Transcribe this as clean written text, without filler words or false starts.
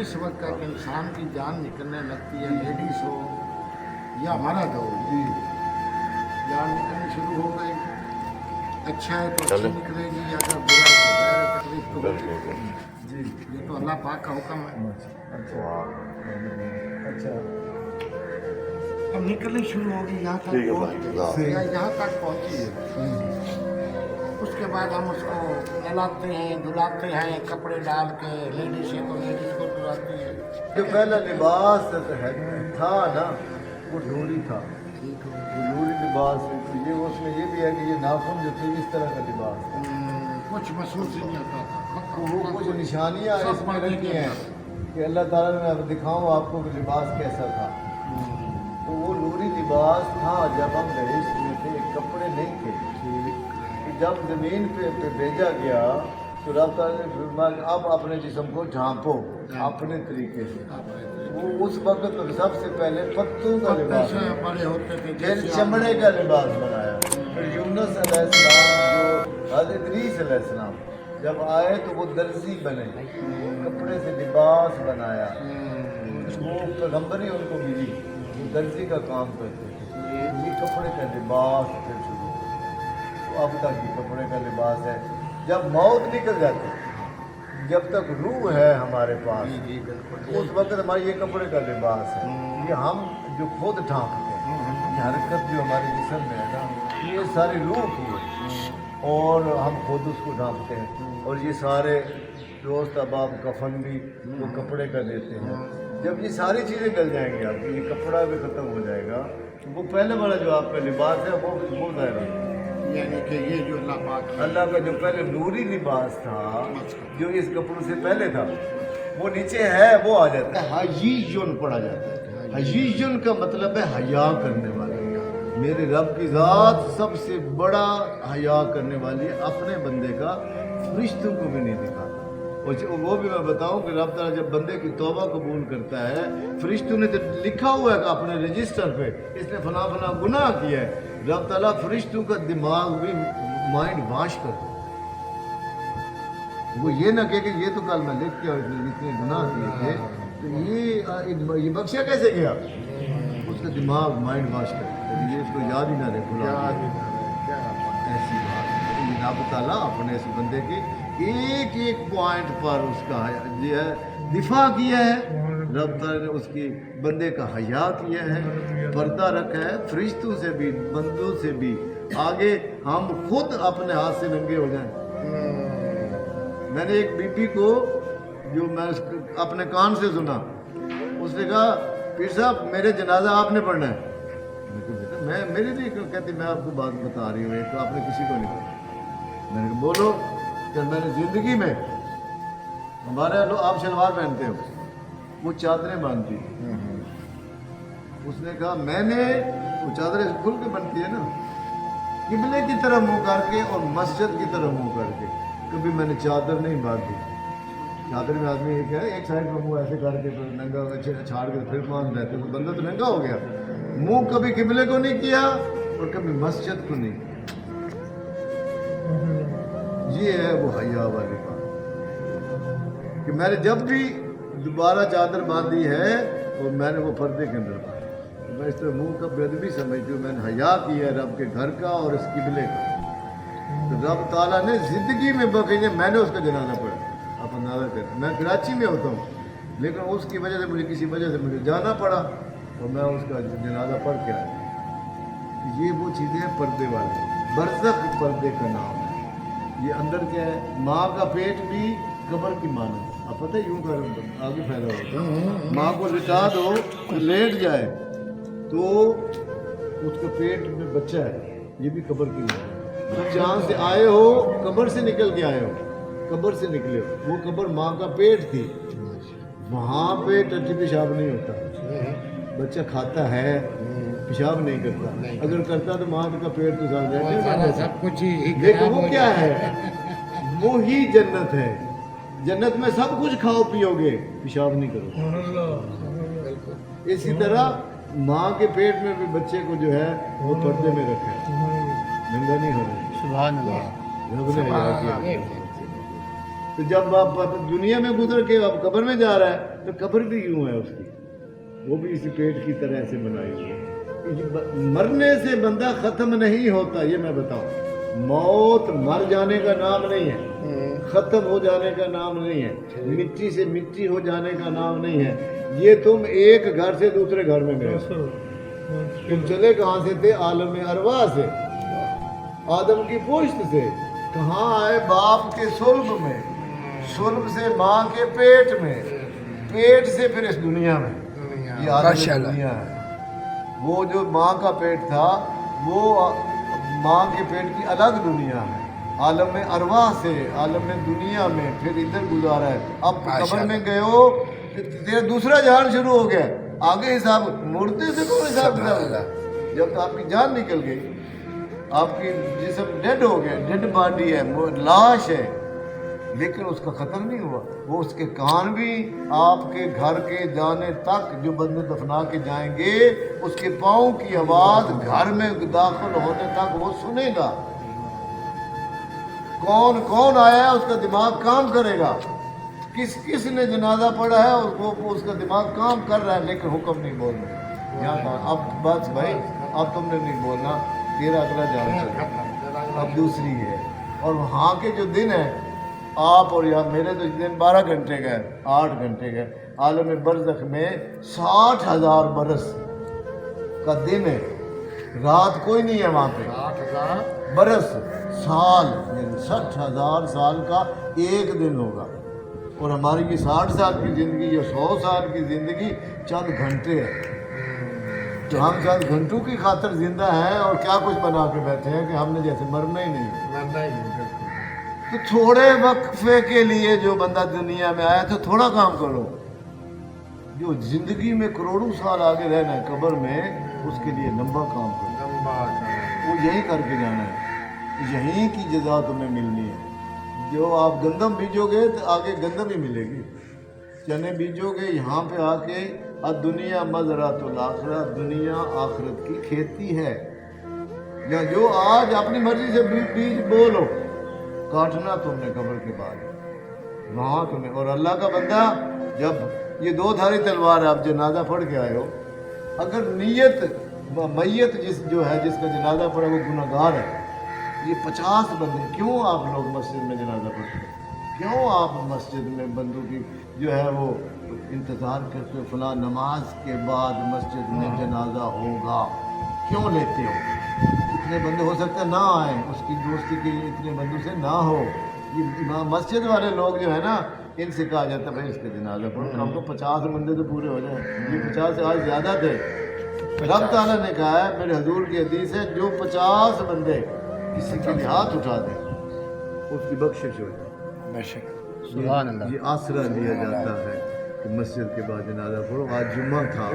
जिस वक्त तक इंसान की जान निकलने लगती है, लेडीज हो या मर्द हो, जान निकलनी शुरू हो गई, अच्छा है तो अच्छी निकलेगी, अगर बुरा है तो ज़्यादा तकलीफ तो होगी। जी, ये तो अल्लाह पाक का हुक्म है। अच्छा अब निकलनी शुरू होगी, यहाँ तक पहुँची है। उसके बाद हम उसको नहलाते हैं, धुलाते हैं, कपड़े डाल के, लेडीज है तो लेडीज को धुलाती है। जो पहला लिबास था ना, वो डोरी था, वो डोरी लिबास है। तो ये उसमें ये भी है कि ये नाखून जो थे इस तरह का लिबास था। कुछ महसूस ही नहीं होता था। तो वो कुछ निशानियाँ इसमें रखी हैं कि अल्लाह ताला ने अब दिखाऊँ आपको कि लिबास कैसा था। तो वो नूरी लिबास था जब हम दहेज में थे, कपड़े नहीं थे। जब ज़मीन पे भेजा गया तो रब ताला ने फरमाया अब अपने जिस्म को झांपो अपने तरीके से। वो उस वक्त तो सबसे पहले पत्तों का लिबास, बड़े होते थे, फिर चमड़े का लिबास बनाया। फिर यूनुस अलैहिस्सलाम जो हज़रत इदरीस अलैहिस्सलाम जब आए तो वो दर्जी बने, कपड़े से लिबास बनाया। वो पैगंबरी उनको मिली, वो दर्जी का काम करते थे। ये कपड़े का लिबास फिर शुरू, अब तक ये कपड़े का लिबास है। जब मौत निकल जाती है, जब तक रूह है हमारे पास, उस वक्त हमारे ये कपड़े का लिबास है। ये हम जो खुद ढांकते हैं, ये हरकत जो हमारे जिस्म में है ना, ये सारी रूह की है और हम खुद उसको ढांकते हैं। और ये सारे दोस्त अहबाब कफन भी वो कपड़े का देते हैं। जब ये सारी चीज़ें डल जाएंगी, आपकी ये कपड़ा भी ख़त्म हो जाएगा, तो वो पहले वाला जो आपका लिबास है वो जाएगा। यानी कि ये जो अल्लाह का जो पहले नूरी लिबास था, जो इस कपड़ों से पहले था, वो नीचे है, वो आ जाता है। हजीजुन पढ़ा जाता है। हजीजुन का मतलब है हया करने वाले। मेरे रब की ज़ात सबसे बड़ा हया करने वाली है, अपने बंदे का फरिश्तों को भी नहीं दिखाता। और वो भी मैं बताऊं कि रब ताला जब बंदे की तौबा कबूल करता है, फरिश्तों ने तो लिखा हुआ है कि अपने रजिस्टर पे इसने फला फला गुनाह किया है, रब ताला फरिश्तों का दिमाग भी माइंड वाश कर दे। वो ये ना कहे कि ये तो कल मैं लिख के इतने गुनाह किए थे, तो ये बख्शा कैसे गया, उसका दिमाग माइंड वाश कर दे, ये उसको याद ही ना रहे, भुला ऐसी बात है। ये रब ताला अपने इस बंदे की एक एक पॉइंट पर उसका जो है दिफा किया है। रब ताला ने उसकी बंदे का हया किया है, पर्दा रखा है, फरिश्तों से भी बंदों से भी। आगे हम खुद अपने हाथ से नंगे हो जाएं। मैंने एक बीबी को जो मैं अपने कान से सुना, उसने कहा पीर साहब मेरे जनाजा आपने पढ़ना है। मैं मेरे लिए क्यों कहती, मैं आपको बात बता रही हूँ, तो आपने किसी को नहीं पढ़ा। मैंने कहा बोलो। कि मैंने ज़िंदगी में हमारे लोग आप शलवार पहनते हो, वो चादरें बांधती। उसने कहा मैंने, वो चादरें खुल के बनती है ना, किबले की तरफ मुंह करके और मस्जिद की तरफ मुंह करके, कभी मैंने चादर नहीं बांधी। चादर में आदमी एक है, एक साइड में मुंह ऐसे करके फिर नंगा छाड़ के फिर बांध रहते, तो बंदा तो नंगा हो गया। मुंह कभी किबले को नहीं किया और कभी मस्जिद को नहीं। ये है वो हया वाली बात कि मैंने जब भी दोबारा चादर बांधी है और मैंने वो पर्दे के अंदर बांधी, तो मैं इस तरह मुंह का बेदबी समझती हूँ। मैंने हया किया है रब के घर का और इस किबले का। तो रब ताला ने जिंदगी में बकैया मैंने उसका जनाजा पढ़ा। आप अंदाजा करें, मैं कराची में होता हूँ, लेकिन उसकी वजह से मुझे किसी वजह से मुझे जाना पड़ा और मैं उसका जनाजा पढ़ के आया। ये वो चीज़ें पर्दे वाली, बरज़ख पर्दे का नाम है। ये अंदर क्या है, माँ का पेट भी कब्र की माना। अब पता है यूँ कर आगे फैला होता, माँ को लिटा दो तो लेट जाए तो उसके पेट में बच्चा है, ये भी कब्र की माना। तो जहाँ से आए हो, कब्र से निकल के आए हो, कब्र से निकले हो, वो कब्र माँ का पेट थी, वहाँ पे टट्टी पेशाब नहीं होता, बच्चा खाता है पेशाब नहीं करता। अगर करता तो माँ का पेट तो सब कुछ ही, लेकिन वो क्या है, वो ही जन्नत है। जन्नत में सब कुछ खाओ पियोगे, पेशाब नहीं करोगे। इसी तरह माँ के पेट में भी बच्चे को जो है वो पर्दे में रखा है, नंगा नहीं हो रहा। सुभान अल्लाह। रब ने हया किया। تو جب آپ دنیا میں گزر کے اب قبر میں جا رہا ہے تو قبر بھی یوں ہے اس کی، وہ بھی اسی پیٹ کی طرح سے بنائی ہوئی ہے۔ مرنے سے بندہ ختم نہیں ہوتا، یہ میں بتاؤں، موت مر جانے کا نام نہیں ہے، ختم ہو جانے کا نام نہیں ہے، مٹی سے مٹی ہو جانے کا نام نہیں ہے۔ یہ تم ایک گھر سے دوسرے گھر میں گئے، تم چلے کہاں سے تھے؟ عالم ارواح سے، آدم کی پشت سے، کہاں آئے؟ باپ کے صلب میں، صلب سے ماں کے پیٹ میں، پیٹ سے پھر اس دنیا میں۔ یہ عالم دنیا ہے۔ وہ جو ماں کا پیٹ تھا وہ ماں کے پیٹ کی الگ دنیا ہے، عالم ارواح سے عالم دنیا میں پھر ادھر گزارا ہے۔ اب قبر میں گئے ہو، تیرا دوسرا جہان شروع ہو گیا، آگے حساب، مردے سے کون حساب ہوگا؟ جب تو آپ کی جان نکل گئی، آپ کی جسم ڈیڈ ہو گیا، ڈیڈ باڈی ہے، لاش ہے، لیکن اس کا ختم نہیں ہوا۔ وہ اس کے کان بھی آپ کے گھر کے جانے تک، جو بندے دفنا کے جائیں گے، اس کے پاؤں کی آواز گھر میں داخل ہونے تک وہ سنے گا۔ کون کون آیا ہے اس کا دماغ کام کرے گا، کس کس نے جنازہ پڑھا ہے اس کا دماغ کام کر رہا ہے، لیکن حکم نہیں بولنا۔ یہاں اب بس بھائی، اب تم نے نہیں بولنا، تیرا اگلا جان چلے، اب دوسری ہے۔ اور وہاں کے جو دن ہیں، آپ اور یہاں میرے تو دن 12 گھنٹے گئے، 8 گھنٹے گئے، عالم برزخ میں 60,000 برس کا دن ہے، رات کوئی نہیں ہے وہاں پہ، 60,000 برس سال، یعنی 60,000 سال کا ایک دن ہوگا۔ اور ہماری یہ 60 سال کی زندگی یا 100 سال کی زندگی چند گھنٹے ہے، تو ہم چند گھنٹوں کی خاطر زندہ ہیں اور کیا کچھ بنا کے بیٹھے ہیں کہ ہم نے جیسے مرنا ہی نہیں۔ تو تھوڑے وقفے کے لیے جو بندہ دنیا میں آیا تو تھوڑا کام کرو، جو زندگی میں کروڑوں سال آگے رہنا ہے قبر میں، اس کے لیے لمبا کام کرو، وہ یہی کر کے جانا ہے، یہیں کی جزا تمہیں ملنی ہے۔ جو آپ گندم بیجو گے تو آگے گندم ہی ملے گی، چنے بیجو گے یہاں پہ آ کے، الدنیا مزرعۃ الآخرہ، دنیا آخرت کی کھیتی ہے۔ یا جو آج اپنی مرضی سے بیج بولو، کاٹنا تم نے قبر کے بعد وہاں تمہیں۔ اور اللہ کا بندہ، جب یہ 2 دھاری تلوار ہے، آپ جنازہ پڑھ کے آئے ہو، اگر نیت میت جو ہے جس کا جنازہ پڑھا وہ گناہ گار ہے، یہ 50 بندے، کیوں آپ لوگ مسجد میں جنازہ پڑھتے ہیں؟ کیوں آپ مسجد میں بندوں کی جو ہے وہ انتظار کرتے ہو، فلاں نماز کے بعد مسجد میں جنازہ ہوگا، کیوں لیتے ہو؟ اتنے بندے ہو سکتے ہیں نہ آئیں، اس کی دوستی کے لیے اتنے بندوں سے نہ ہو۔ یہ مسجد والے لوگ جو ہے نا، ان سے کہا جاتا ہے بھائی اس کا جنازہ پڑھو، کم تو 50 بندے تو پورے ہو جائیں۔ یہ 50 سے آج زیادہ تھے۔ رب تعالیٰ نے کہا ہے، میرے حضور کی حدیث ہے، جو 50 بندے کسی کے لیے ہاتھ اٹھا دیں اس کی بخشش ہو جائے۔ بے شک، سبحان اللہ۔ یہ آسرا لیا جاتا ہے کہ مسجد کے بعد جنازہ پڑھو۔ آج جمعہ تھا۔